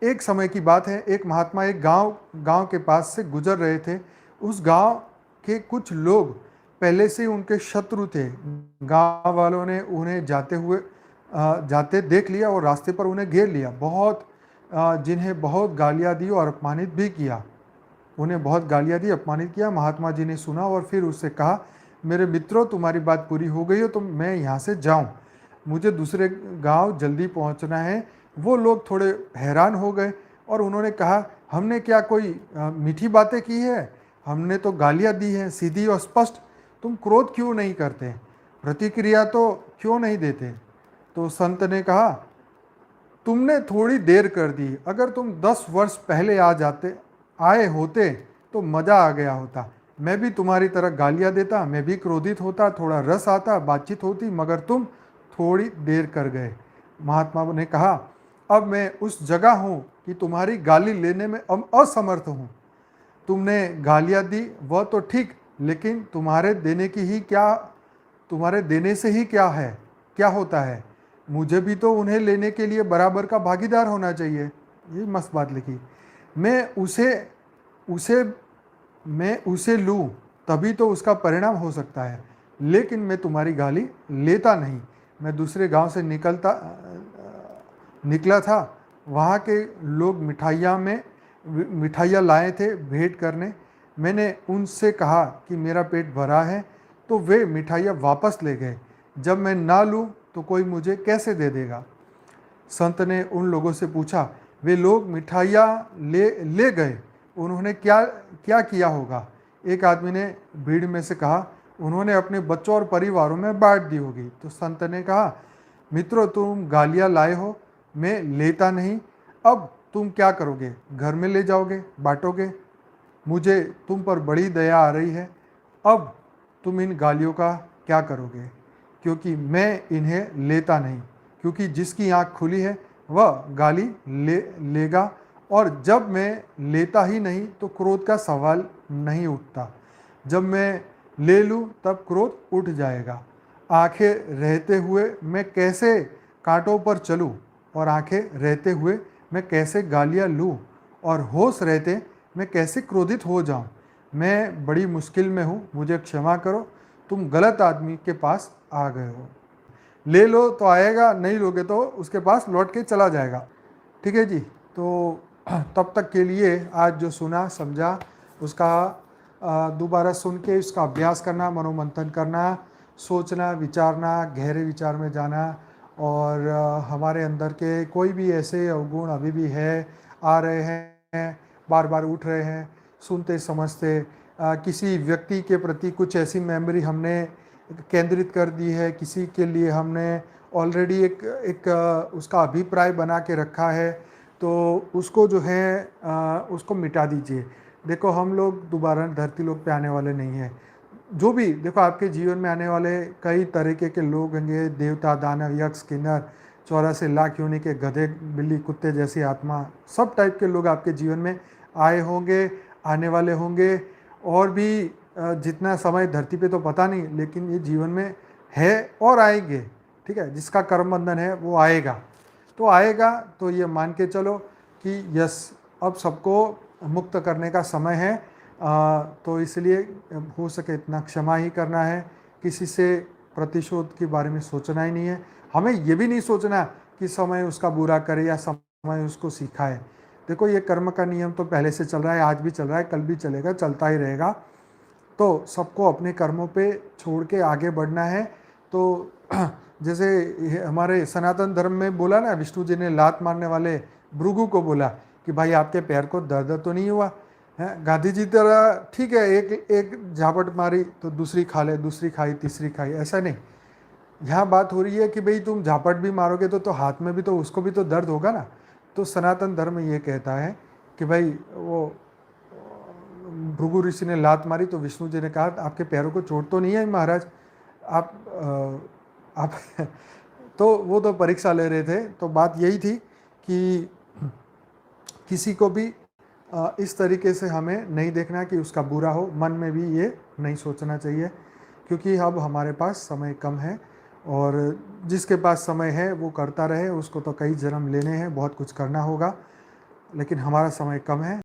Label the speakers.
Speaker 1: एक समय की बात है, एक महात्मा एक गांव के पास से गुजर रहे थे। उस गांव के कुछ लोग पहले से ही उनके शत्रु थे। गांव वालों ने उन्हें जाते देख लिया और रास्ते पर उन्हें घेर लिया, जिन्हें बहुत गालियां दी और अपमानित भी किया। उन्हें बहुत गालियां दी, अपमानित किया। महात्मा जी ने सुना और फिर उससे कहा, मेरे मित्रों, तुम्हारी बात पूरी हो गई हो तो मैं यहाँ से जाऊँ, मुझे दूसरे गांव जल्दी पहुँचना है। वो लोग थोड़े हैरान हो गए और उन्होंने कहा, हमने क्या कोई मीठी बातें की है? हमने तो गालियाँ दी हैं सीधी और स्पष्ट। तुम क्रोध क्यों नहीं करते? प्रतिक्रिया तो क्यों नहीं देते? तो संत ने कहा, तुमने थोड़ी देर कर दी। अगर तुम 10 वर्ष पहले आए होते तो मज़ा आ गया होता। मैं भी तुम्हारी तरह गालियां देता, मैं भी क्रोधित होता, थोड़ा रस आता, बातचीत होती, मगर तुम थोड़ी देर कर गए। महात्मा ने कहा, अब मैं उस जगह हूँ कि तुम्हारी गाली लेने में अब असमर्थ हूँ। तुमने गालियां दी वह तो ठीक, लेकिन तुम्हारे देने से ही क्या होता है? मुझे भी तो उन्हें लेने के लिए बराबर का भागीदार होना चाहिए। ये मस्त बात लिखी। मैं उसे उसे मैं उसे लूं तभी तो उसका परिणाम हो सकता है, लेकिन मैं तुम्हारी गाली लेता नहीं। मैं दूसरे गांव से निकला था। वहाँ के लोग मिठाइयाँ लाए थे भेंट करने। मैंने उनसे कहा कि मेरा पेट भरा है, तो वे मिठाइयाँ वापस ले गए। जब मैं ना लूँ तो कोई मुझे कैसे दे देगा? संत ने उन लोगों से पूछा, वे लोग मिठाइयाँ ले गए, उन्होंने क्या क्या किया होगा? एक आदमी ने भीड़ में से कहा, उन्होंने अपने बच्चों और परिवारों में बांट दी होगी। तो संत ने कहा, मित्रों, तुम गालियाँ लाए हो, मैं लेता नहीं। अब तुम क्या करोगे? घर में ले जाओगे, बांटोगे? मुझे तुम पर बड़ी दया आ रही है। अब तुम इन गालियों का क्या करोगे? क्योंकि मैं इन्हें लेता नहीं। क्योंकि जिसकी आँख खुली है वह गाली लेगा, और जब मैं लेता ही नहीं तो क्रोध का सवाल नहीं उठता। जब मैं ले लूँ तब क्रोध उठ जाएगा। आंखें रहते हुए मैं कैसे कांटों पर चलूँ, और आंखें रहते हुए मैं कैसे गालियाँ लूँ, और होश रहते मैं कैसे क्रोधित हो जाऊँ? मैं बड़ी मुश्किल में हूँ, मुझे क्षमा करो। तुम गलत आदमी के पास आ गए हो। ले लो तो आएगा, नहीं लोगे तो उसके पास लौट के चला जाएगा। ठीक है जी। तो तब तक के लिए आज जो सुना समझा उसका दोबारा सुन के उसका अभ्यास करना, मनोमंथन करना, सोचना, विचारना, गहरे विचार में जाना। और हमारे अंदर के कोई भी ऐसे अवगुण अभी भी है, आ रहे हैं, बार बार उठ रहे हैं, सुनते समझते किसी व्यक्ति के प्रति कुछ ऐसी मेमोरी हमने केंद्रित कर दी है, किसी के लिए हमने ऑलरेडी एक उसका अभिप्राय बना के रखा है, तो उसको जो है उसको मिटा दीजिए। देखो, हम लोग दोबारा धरती लोक पे आने वाले नहीं हैं। जो भी देखो, आपके जीवन में आने वाले कई तरीके के लोग होंगे, देवता, दानव, यक्ष, किन्नर, 84 लाख योनि के गधे, बिल्ली, कुत्ते जैसी आत्मा, सब टाइप के लोग आपके जीवन में आए होंगे, आने वाले होंगे। और भी जितना समय धरती पे तो पता नहीं, लेकिन ये जीवन में है और आएंगे। ठीक है, जिसका कर्म बंधन है वो आएगा। तो आएगा तो ये मान के चलो कि यस, अब सबको मुक्त करने का समय है। तो इसलिए हो सके इतना क्षमा ही करना है, किसी से प्रतिशोध के बारे में सोचना ही नहीं है। हमें ये भी नहीं सोचना कि समय उसका बुरा करे या समय उसको सिखाए। देखो, ये कर्म का नियम तो पहले से चल रहा है, आज भी चल रहा है, कल भी चलेगा, चलता ही रहेगा। तो सबको अपने कर्मों पे छोड़ के आगे बढ़ना है। तो जैसे हमारे सनातन धर्म में बोला ना, विष्णु जी ने लात मारने वाले भृगु को बोला कि भाई आपके पैर को दर्द तो नहीं हुआ है? गांधी जी तरह ठीक है, एक एक झापट मारी तो दूसरी खा ले, दूसरी खाई, तीसरी खाई, ऐसा नहीं। यहाँ बात हो रही है कि भाई तुम झापट भी मारोगे तो हाथ में भी तो उसको भी तो दर्द होगा ना। तो सनातन धर्म ये कहता है कि भाई वो भृगु ऋषि ने लात मारी तो विष्णु जी ने कहा, आपके पैरों को चोट तो नहीं है महाराज? आप तो वो तो परीक्षा ले रहे थे। तो बात यही थी कि किसी को भी इस तरीके से हमें नहीं देखना कि उसका बुरा हो, मन में भी ये नहीं सोचना चाहिए, क्योंकि अब हमारे पास समय कम है। और जिसके पास समय है वो करता रहे, उसको तो कई जन्म लेने हैं, बहुत कुछ करना होगा। लेकिन हमारा समय कम है।